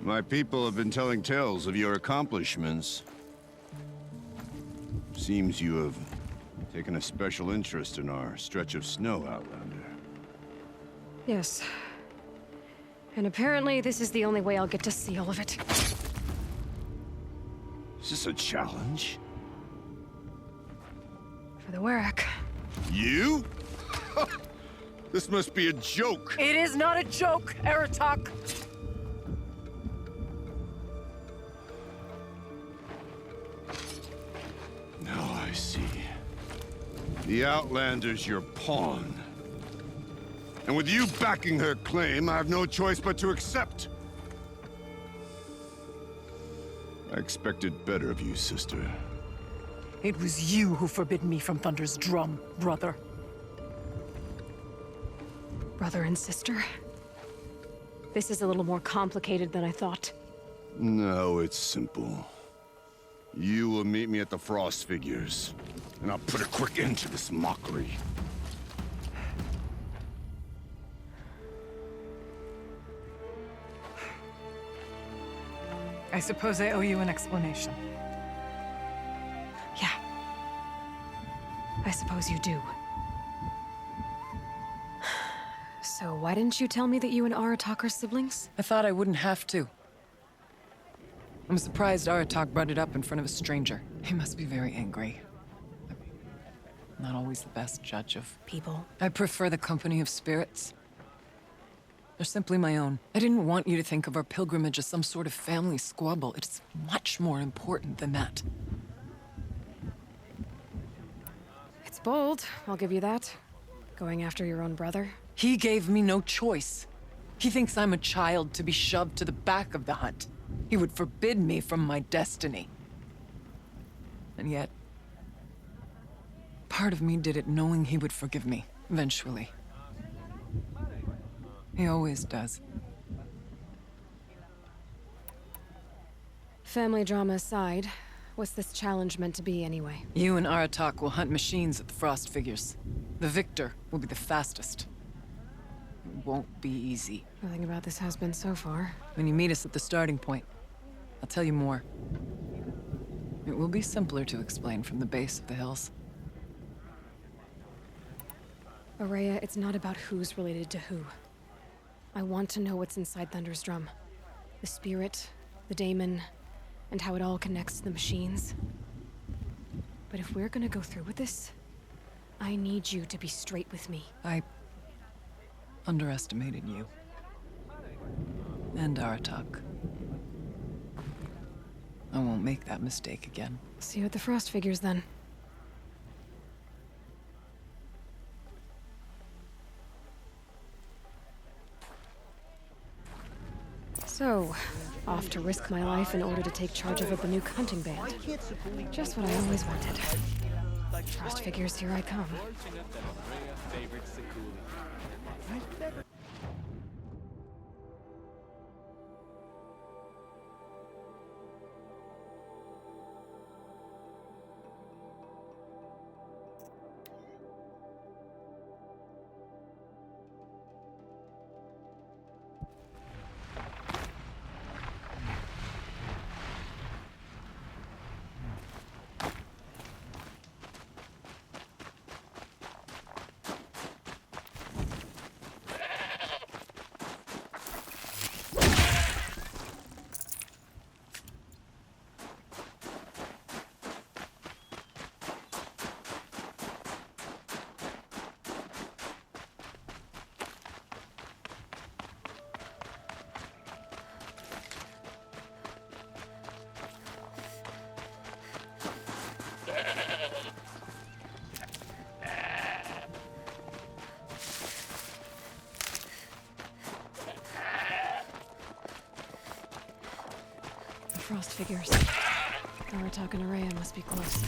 My people have been telling tales of your accomplishments. Seems you have taken a special interest in our stretch of snow, Outlander. Yes. And apparently this is the only way I'll get to see all of it. Is this a challenge? For the Warwick. You? This must be a joke. It is not a joke, Aratak! Now I see. The Outlander's your pawn. And with you backing her claim, I have no choice but to accept. I expected better of you, sister. It was you who forbid me from Thunder's drum, brother. Brother and sister? This is a little more complicated than I thought. No, it's simple. You will meet me at the Frost Figures, and I'll put a quick end to this mockery. I suppose I owe you an explanation. Yeah. I suppose you do. So why didn't you tell me that you and Aratak are siblings? I thought I wouldn't have to. I'm surprised Aratak brought it up in front of a stranger. He must be very angry. I'm not always the best judge of People. I prefer the company of spirits. They're simply my own. I didn't want you to think of our pilgrimage as some sort of family squabble. It's much more important than that. It's bold, I'll give you that. Going after your own brother. He gave me no choice. He thinks I'm a child to be shoved to the back of the hunt. He would forbid me from my destiny. And yet, part of me did it knowing he would forgive me, eventually. He always does. Family drama aside, what's this challenge meant to be anyway? You and Aratak will hunt machines at the Frost Figures. The victor will be the fastest. It won't be easy. Nothing about this has been so far. When you meet us at the starting point, I'll tell you more. It will be simpler to explain from the base of the hills. Araya, it's not about who's related to who. I want to know what's inside Thunder's drum. The spirit, the daemon, and how it all connects to the machines. But if we're gonna go through with this, I need you to be straight with me. I underestimated you. And Aratak. I won't make that mistake again. See you at the Frost Figures then. So, off to risk my life in order to take charge of a Banuk hunting band. Just what I always wanted. Frost Figures, here I come. Frost Figures. Aratak and Araya must be close.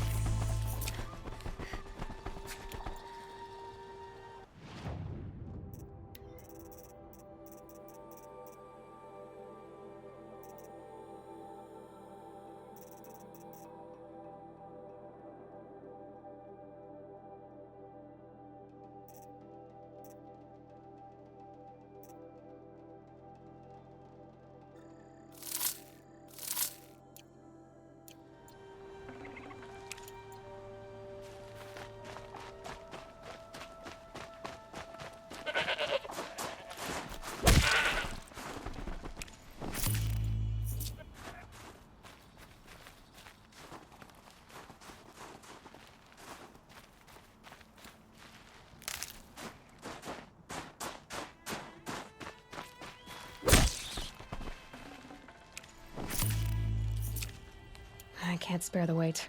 I can't spare the weight.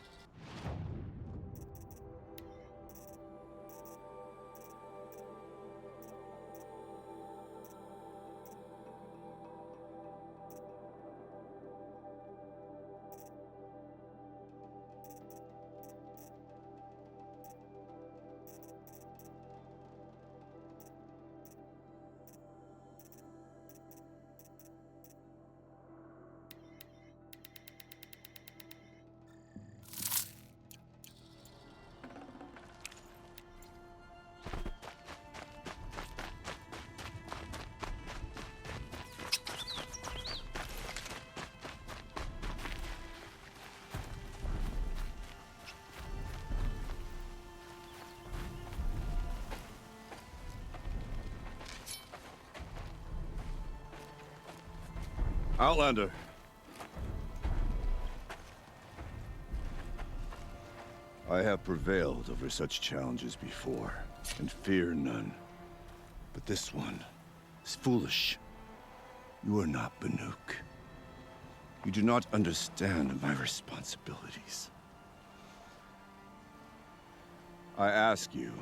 Outlander. I have prevailed over such challenges before, and fear none. But this one is foolish. You are not Banuk. You do not understand my responsibilities. I ask you,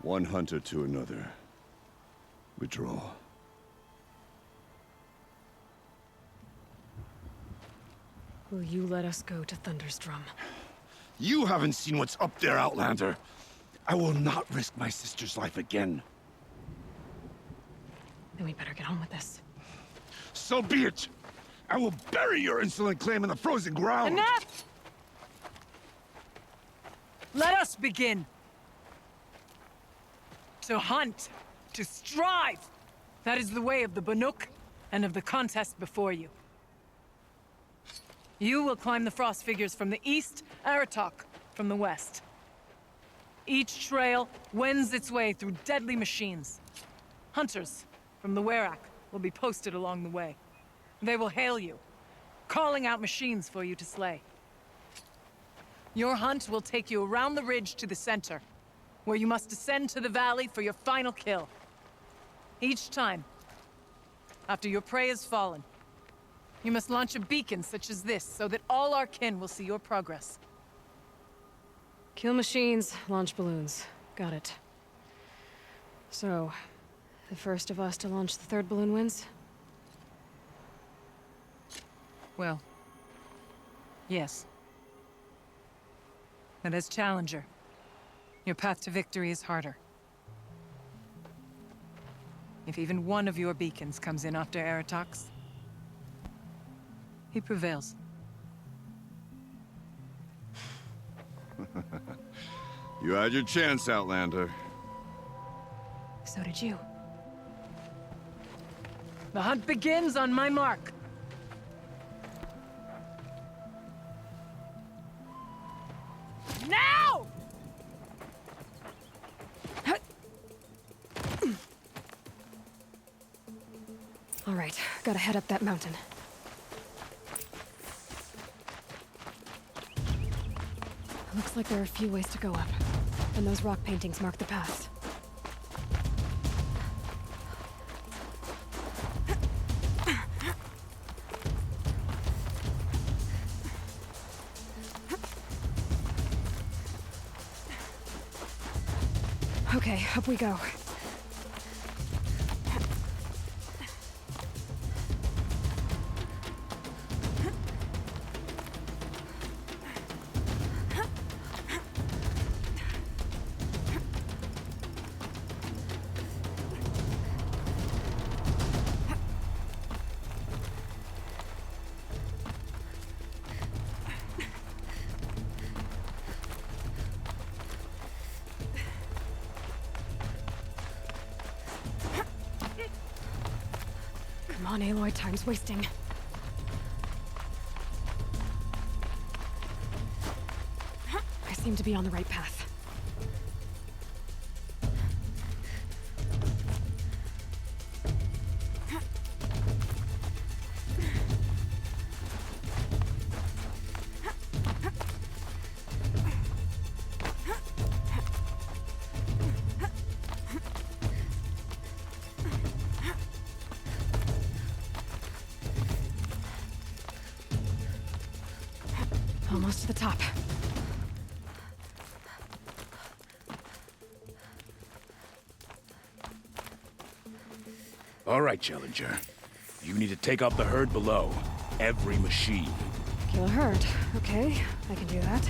one hunter to another, withdraw. Will you let us go to Thunderstrom? You haven't seen what's up there, Outlander. I will not risk my sister's life again. Then we better get on with this. So be it! I will bury your insolent claim in the frozen ground! Enough! Let us begin. To hunt, to strive. That is the way of the Banuk and of the contest before you. You will climb the frost figures from the east, Aratok from the west. Each trail wends its way through deadly machines. Hunters from the Werak will be posted along the way. They will hail you, calling out machines for you to slay. Your hunt will take you around the ridge to the center, where you must descend to the valley for your final kill. Each time, after your prey has fallen, you must launch a beacon such as this, so that all our kin will see your progress. Kill machines, launch balloons. Got it. So, the first of us to launch the third balloon wins? Well, yes. But as challenger, your path to victory is harder. If even one of your beacons comes in after Aratox, he prevails. You had your chance, Outlander. So did you. The hunt begins on my mark. Now! All right, gotta head up that mountain. Looks like there are a few ways to go up, and those rock paintings mark the paths. Okay, up we go. Come on, Aloy, time's wasting. I seem to be on the right path. Almost to the top. All right, Challenger. You need to take out the herd below. Every machine. Kill a herd. Okay, I can do that.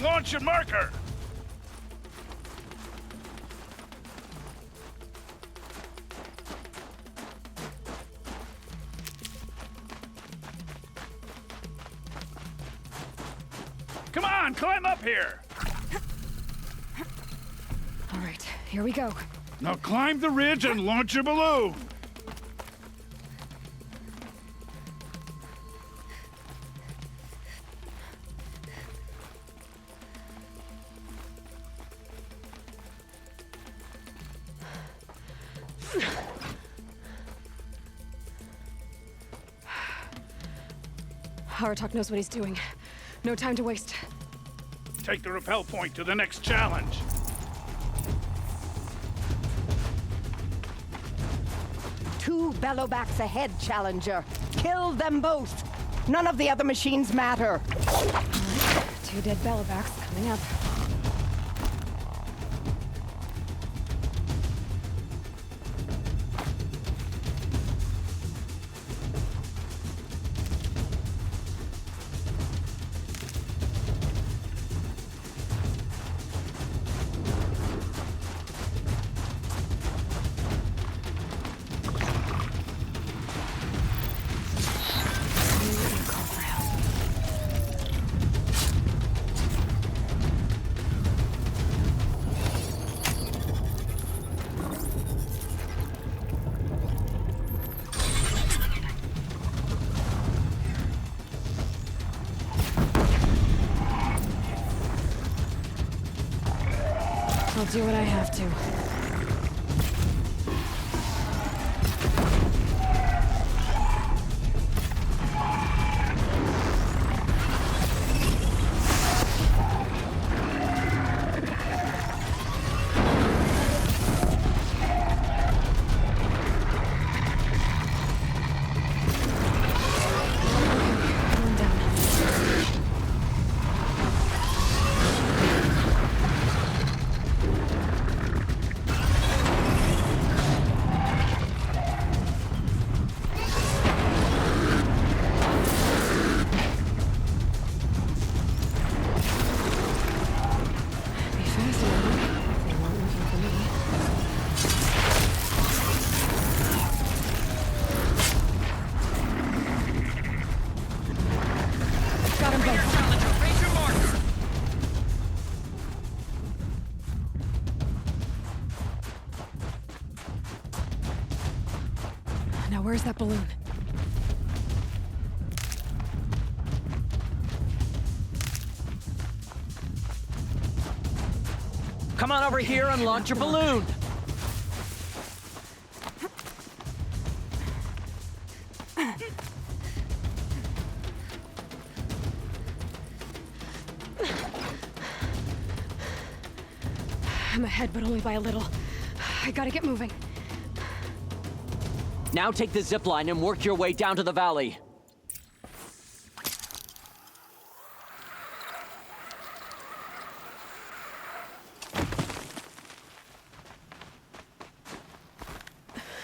Launch your marker! Come on, climb up here! All right, here we go. Now climb the ridge and launch your balloon! Aratok knows what he's doing. No time to waste. Take the rappel point to the next challenge. Two bellowbacks ahead, Challenger. Kill them both. None of the other machines matter. Two dead bellowbacks coming up. I'll do what I have to. Got him both. that balloon. Come on over here and launch your balloon! I'm ahead, but only by a little. I gotta get moving. Now take the zip line and work your way down to the valley.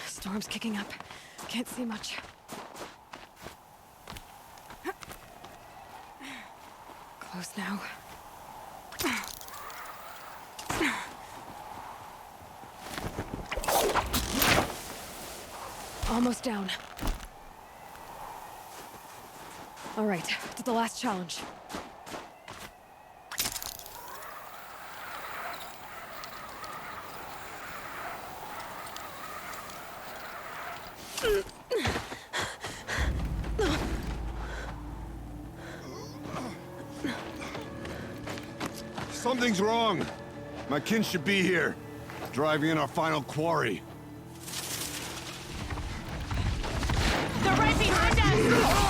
Storm's kicking up. Can't see much. Close now. Almost down. All right, to the last challenge. Something's wrong. My kin should be here, driving in our final quarry. They're right behind us!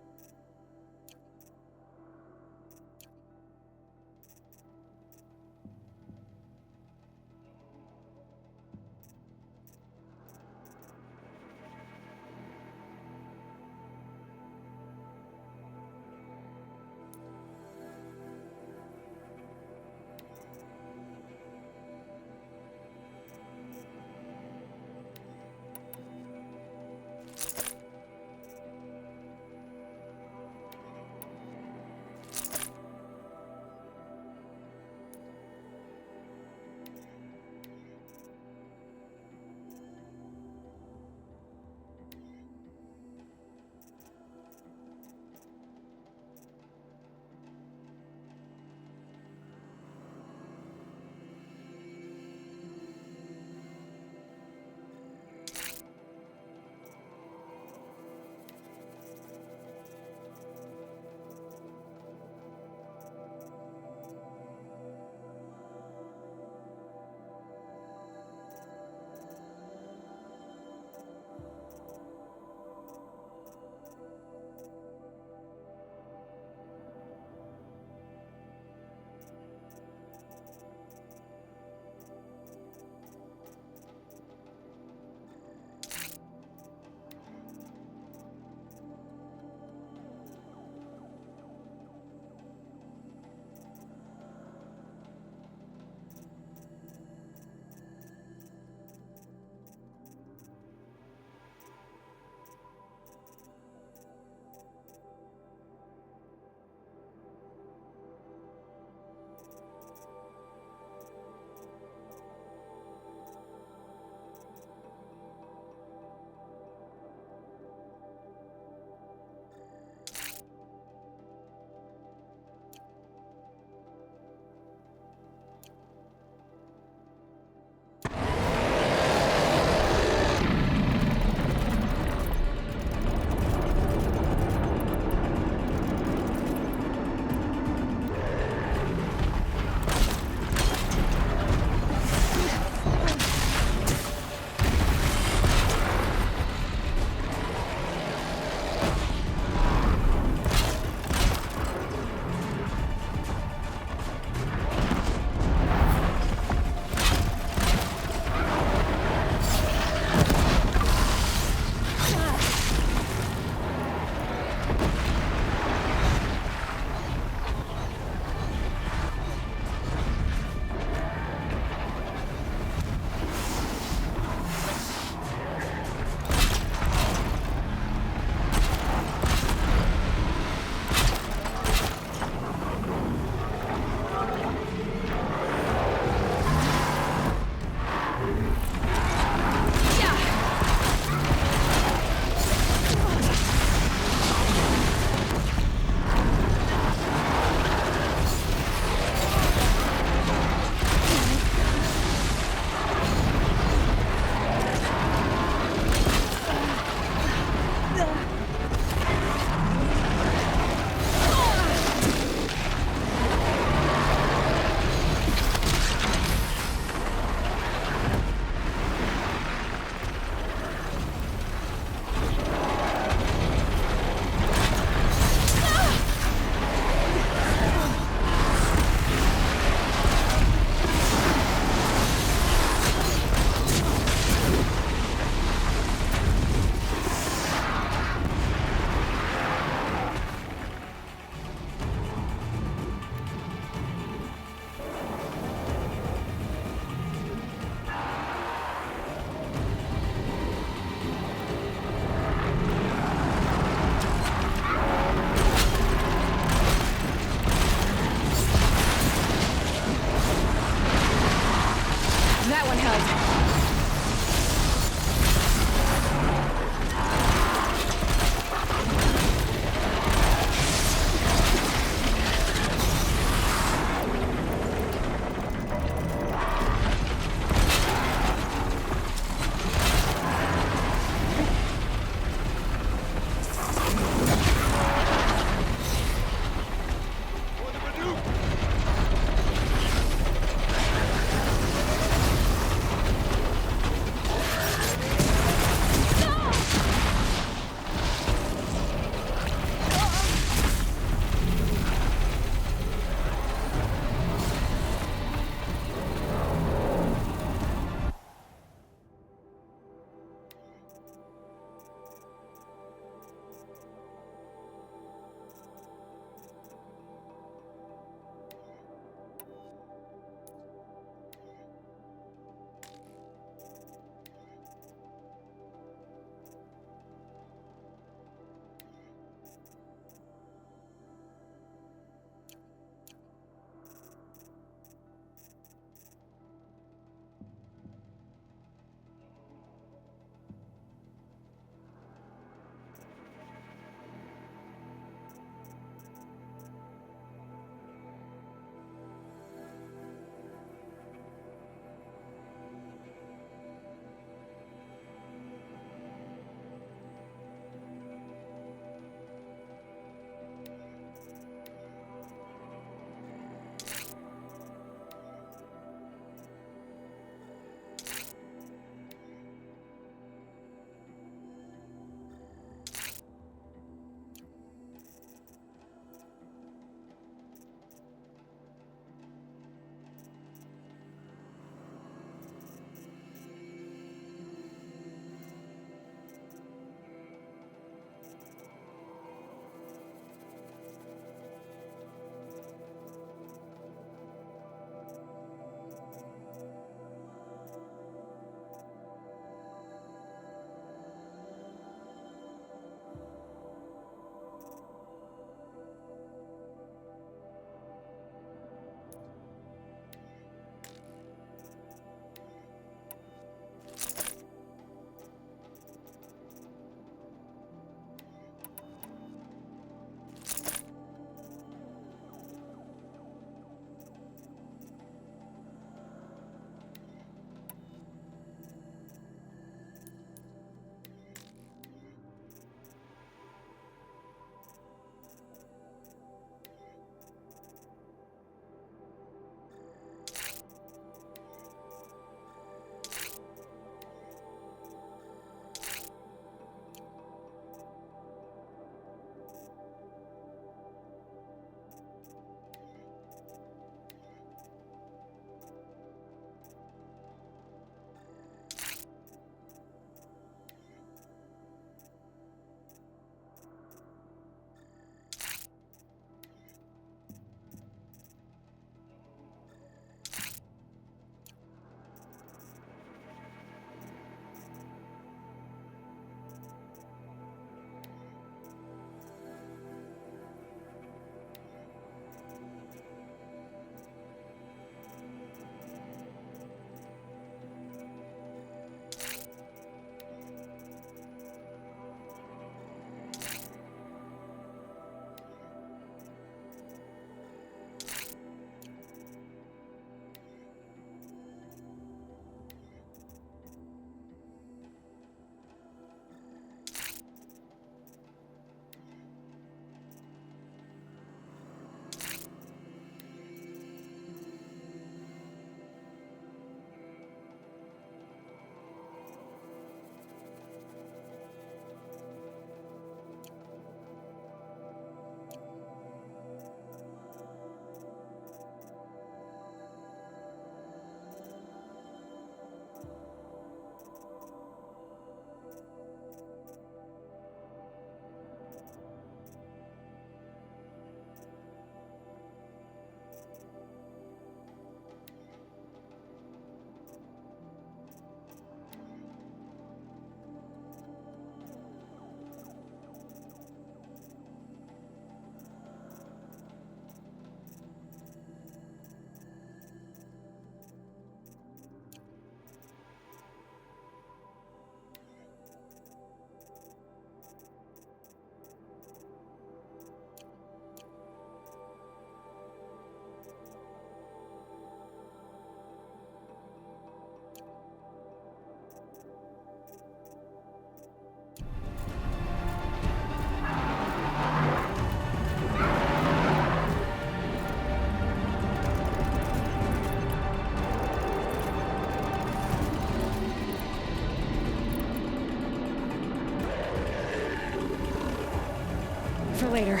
for later.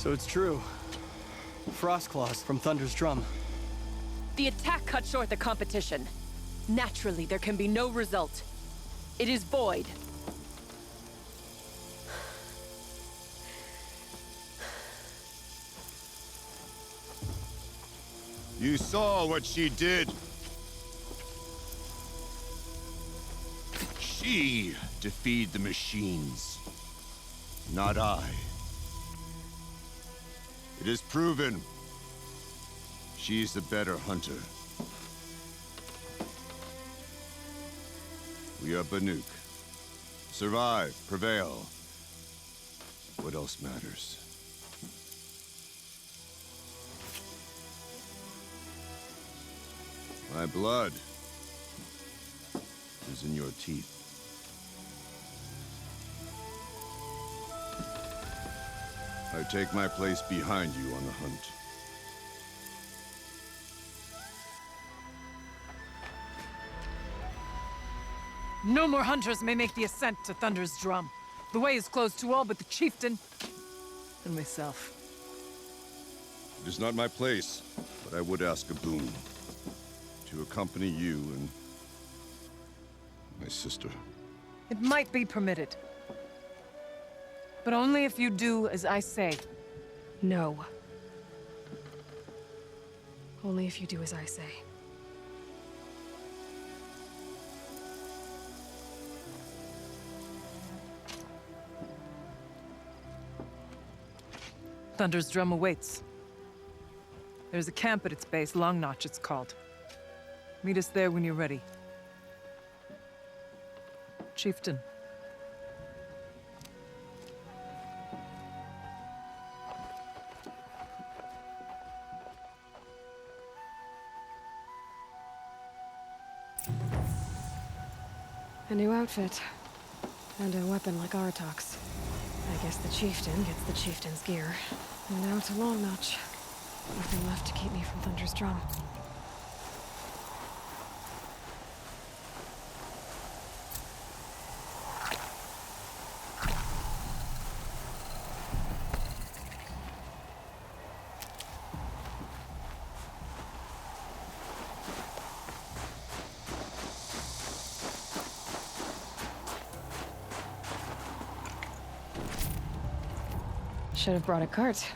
So it's true. Frost Claws from Thunder's drum. The attack cut short the competition. Naturally, there can be no result. It is void. You saw what she did. She defeated the machines, not I. It is proven. She's the better hunter. We are Banuk. Survive, prevail. What else matters? My blood is in your teeth. I take my place behind you on the hunt. No more hunters may make the ascent to Thunder's drum. The way is closed to all but the chieftain and myself. It is not my place, but I would ask a boon. To accompany you and my sister. It might be permitted. But only if you do as I say. No. Only if you do as I say. Thunder's Drum awaits. There's a camp at its base, Long Notch it's called. Meet us there when you're ready. Chieftain. A new outfit. And a weapon like Artok's. I guess the chieftain gets the chieftain's gear. And now to Long Notch. Nothing left to keep me from Thunder's Drum. Should have brought a cart.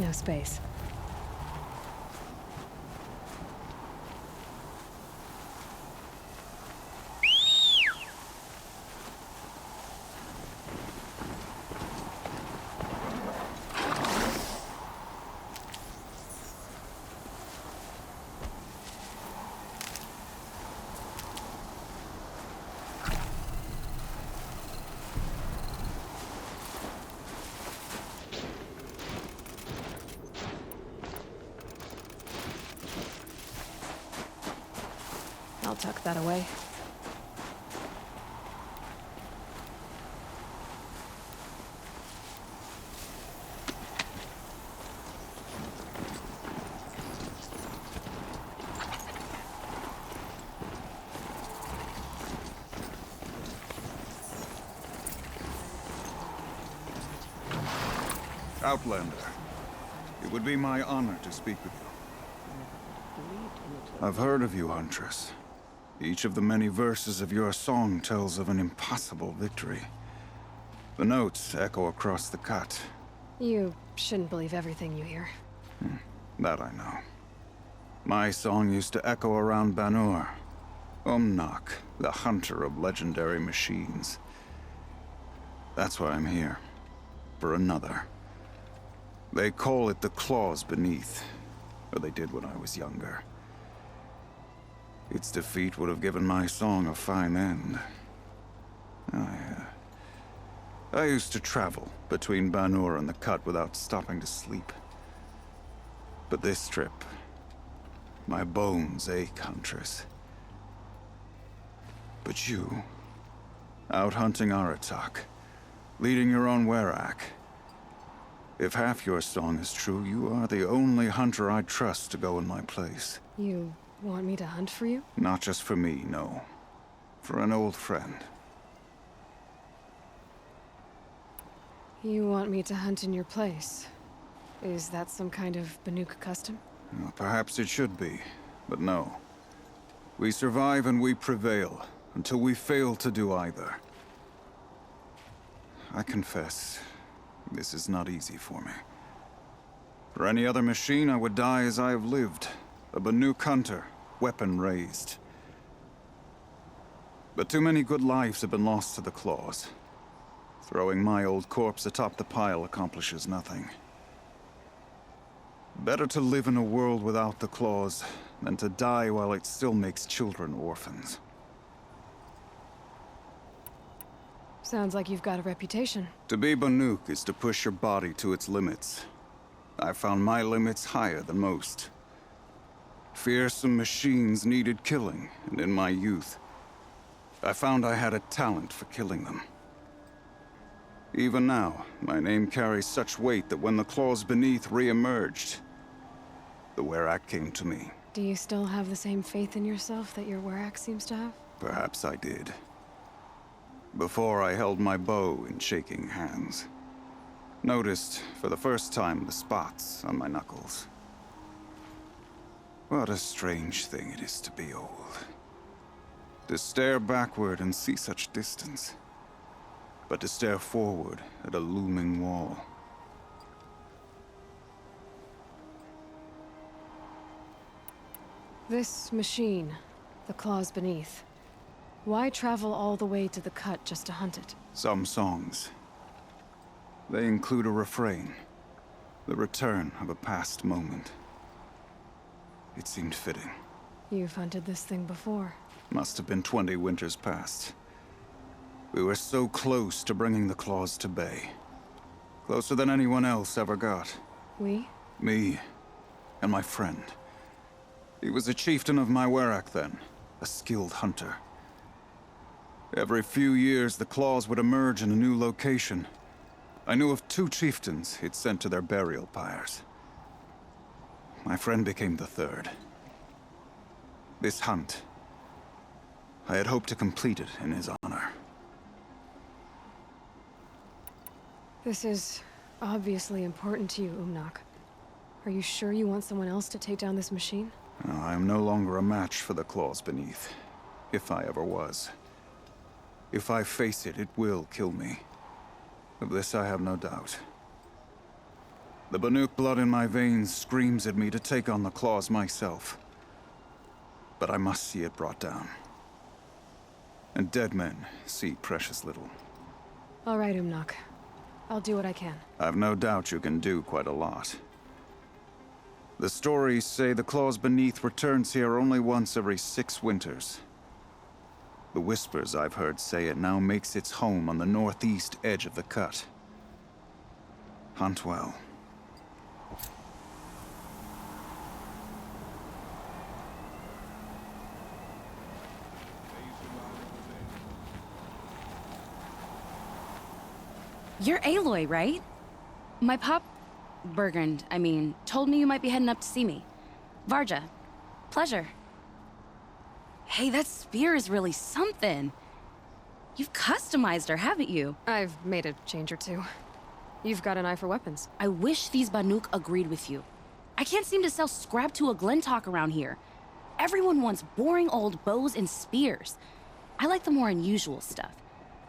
No space. I'll tuck that away. Outlander, it would be my honor to speak with you. I've heard of you, Huntress. Each of the many verses of your song tells of an impossible victory. The notes echo across the cut. You shouldn't believe everything you hear. That I know. My song used to echo around Banur. Umnak, the hunter of legendary machines. That's why I'm here. For another. They call it the claws beneath. Or they did when I was younger. Its defeat would have given my song a fine end. I used to travel between Banur and the Cut without stopping to sleep. But this trip, my bones ache, Huntress. But you, out hunting Aratak, leading your own Werak. If half your song is true, you are the only hunter I'd trust to go in my place. You want me to hunt for you? Not just for me, no. For an old friend. You want me to hunt in your place? Is that some kind of Banuk custom? Well, perhaps it should be, but no. We survive and we prevail, until we fail to do either. I confess, this is not easy for me. For any other machine, I would die as I have lived. A Banuk hunter, weapon raised. But too many good lives have been lost to the claws. Throwing my old corpse atop the pile accomplishes nothing. Better to live in a world without the claws than to die while it still makes children orphans. Sounds like you've got a reputation. To be Banuk is to push your body to its limits. I found my limits higher than most. Fearsome machines needed killing, and in my youth, I found I had a talent for killing them. Even now, my name carries such weight that when the claws beneath re-emerged, the Werak came to me. Do you still have the same faith in yourself that your Werak seems to have? Perhaps I did. Before I held my bow in shaking hands. Noticed, for the first time, the spots on my knuckles. What a strange thing it is to be old. To stare backward and see such distance. But to stare forward at a looming wall. This machine, the claws beneath. Why travel all the way to the Cut just to hunt it? Some songs. They include a refrain. The return of a past moment. It seemed fitting. You've hunted this thing before. Must have been 20 winters past. We were so close to bringing the claws to bay. Closer than anyone else ever got. We? Me and my friend. He was a chieftain of my Werak then, a skilled hunter. Every few years, the claws would emerge in a new location. I knew of 2 chieftains he'd sent to their burial pyres. My friend became the third. This hunt, I had hoped to complete it in his honor. This is obviously important to you, Umnak. Are you sure you want someone else to take down this machine? No, I am no longer a match for the claws beneath, if I ever was. If I face it, it will kill me. Of this I have no doubt. The Banuk blood in my veins screams at me to take on the claws myself. But I must see it brought down. And dead men see precious little. All right, Umnak. I'll do what I can. I've no doubt you can do quite a lot. The stories say the claws beneath returns here only once every 6 winters. The whispers I've heard say it now makes its home on the northeast edge of the cut. Hunt well. You're Aloy, right? My pop... Bergund, I mean, told me you might be heading up to see me. Varja. Pleasure. Hey, that spear is really something. You've customized her, haven't you? I've made a change or two. You've got an eye for weapons. I wish these Banuk agreed with you. I can't seem to sell scrap to a Glentalk around here. Everyone wants boring old bows and spears. I like the more unusual stuff.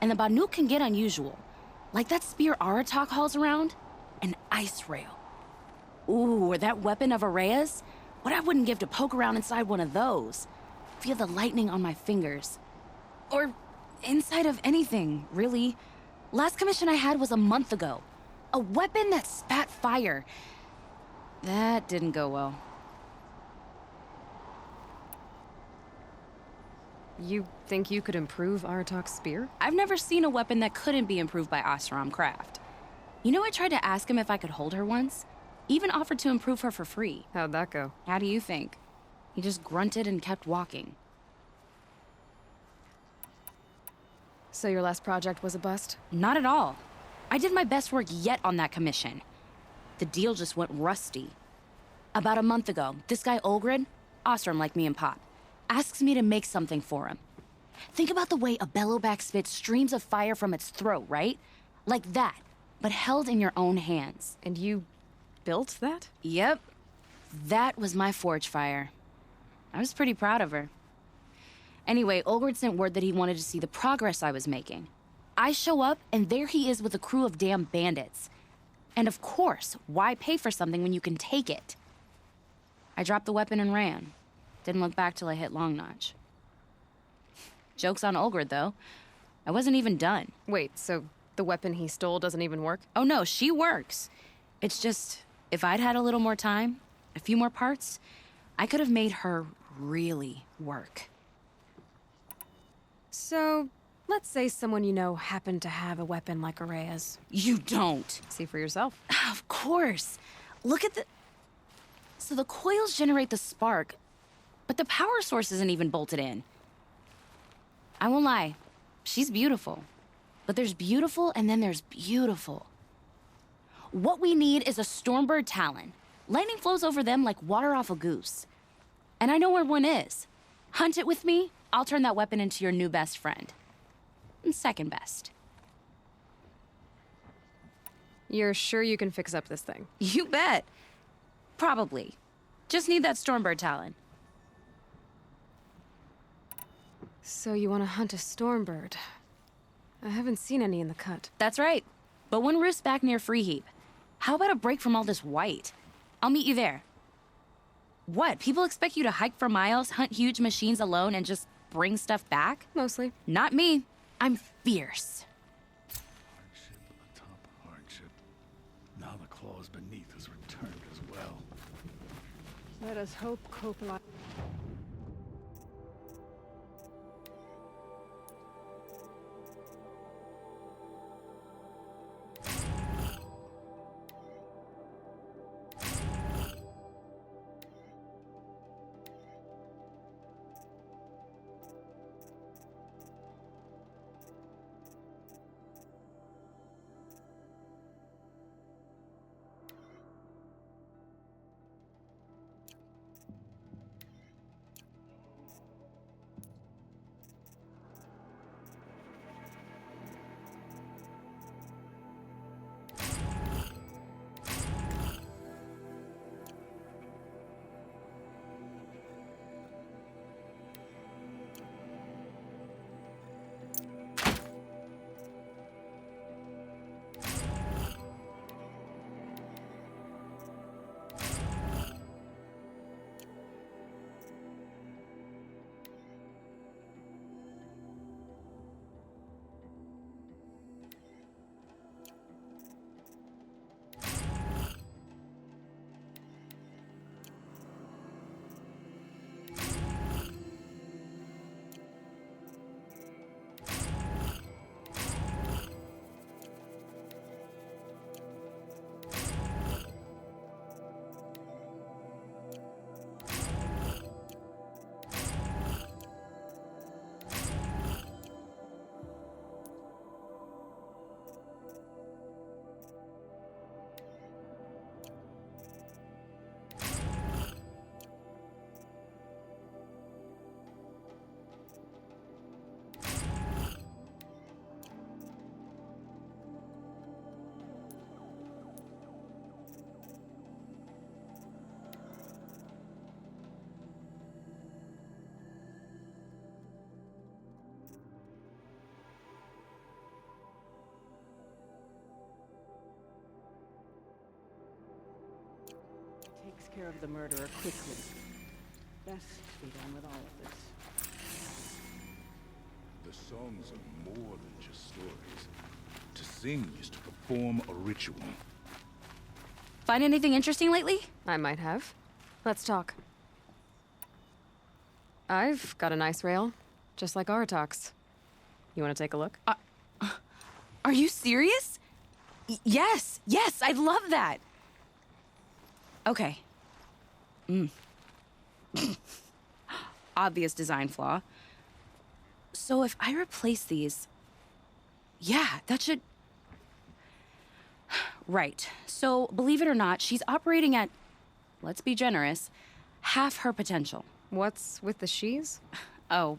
And the Banuk can get unusual. Like that spear Aratak hauls around. An ice rail. Ooh, or that weapon of Araya's? What I wouldn't give to poke around inside one of those. Feel the lightning on my fingers. Or inside of anything, really. Last commission I had was a month ago. A weapon that spat fire. That didn't go well. You think you could improve Aratak's spear? I've never seen a weapon that couldn't be improved by Oseram Craft. You know, I tried to ask him if I could hold her once. Even offered to improve her for free. How'd that go? How do you think? He just grunted and kept walking. So your last project was a bust? Not at all. I did my best work yet on that commission. The deal just went rusty. About a month ago, this guy Olgrid, Oseram like me and Pop, asks me to make something for him. Think about the way a bellowback spits streams of fire from its throat, right? Like that, but held in your own hands. And you built that? Yep. That was my forge fire. I was pretty proud of her. Anyway, Olgrid sent word that he wanted to see the progress I was making. I show up, and there he is with a crew of damn bandits. And of course, why pay for something when you can take it? I dropped the weapon and ran. Didn't look back till I hit Long Notch. Joke's on Olgrid, though. I wasn't even done. Wait, so the weapon he stole doesn't even work? Oh no, she works. It's just, if I'd had a little more time, a few more parts, I could have made her really work. So, let's say someone you know happened to have a weapon like Araya's. You don't. See for yourself. Of course. Look at the... So the coils generate the spark, but the power source isn't even bolted in. I won't lie, she's beautiful. But there's beautiful and then there's beautiful. What we need is a Stormbird Talon. Lightning flows over them like water off a goose. And I know where one is. Hunt it with me, I'll turn that weapon into your new best friend. And second best. You're sure you can fix up this thing? You bet. Probably. Just need that Stormbird Talon. So you want to hunt a Stormbird? I haven't seen any in the cut. That's right. But one roosts back near Freeheap. How about a break from all this white? I'll meet you there. What? People expect you to hike for miles, hunt huge machines alone, and just bring stuff back? Mostly. Not me. I'm fierce. Hardship atop hardship. Now the claws beneath has returned as well. Let us hope Coppola... care of the murderer quickly. Best be done with all of this. The songs are more than just stories. To sing is to perform a ritual. Find anything interesting lately? I might have. Let's talk. I've got a nice rail, just like Aratok's. You want to take a look? Are you serious? Yes, I'd love that. Okay. Obvious design flaw. So if I replace these... Yeah, that should... Right. So, believe it or not, she's operating at, let's be generous, half her potential. What's with the she's? Oh,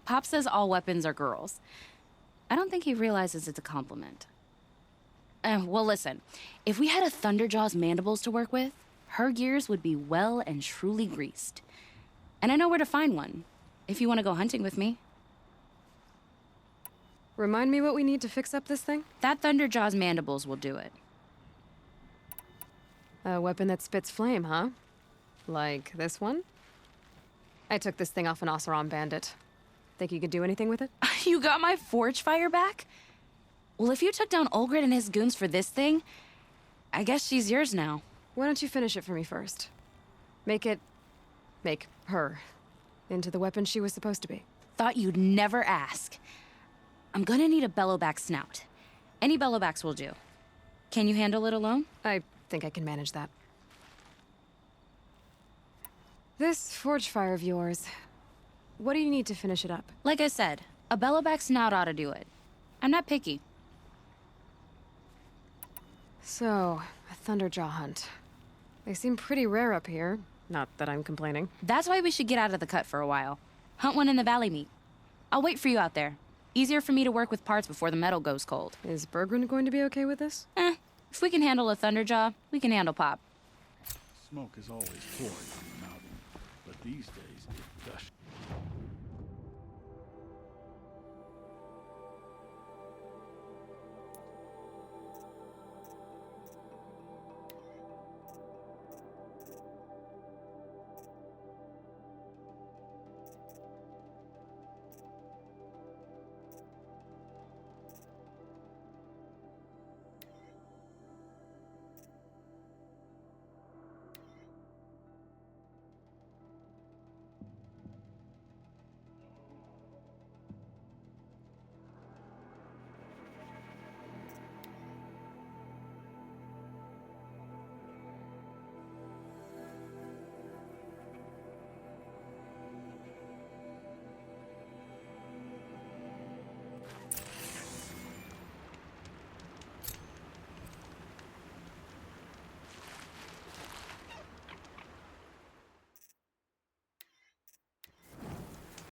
Pop says all weapons are girls. I don't think he realizes it's a compliment. Well, listen. If we had a Thunderjaw's mandibles to work with, her gears would be well and truly greased. And I know where to find one, if you want to go hunting with me. Remind me what we need to fix up this thing? That Thunderjaw's mandibles will do it. A weapon that spits flame, huh? Like this one? I took this thing off an Oseram bandit. Think you could do anything with it? You got my forge fire back? Well, if you took down Olgrid and his goons for this thing, I guess she's yours now. Why don't you finish it for me first? Make her into the weapon she was supposed to be. Thought you'd never ask. I'm gonna need a bellowback snout. Any bellowbacks will do. Can you handle it alone? I think I can manage that. This forge fire of yours, what do you need to finish it up? Like I said, a bellowback snout ought to do it. I'm not picky. So, a Thunderjaw hunt. They seem pretty rare up here. Not that I'm complaining. That's why we should get out of the cut for a while. Hunt one in the valley meet. I'll wait for you out there. Easier for me to work with parts before the metal goes cold. Is Bergren going to be okay with this? If we can handle a Thunderjaw, we can handle Pop. Smoke is always pouring from the mountain, but these days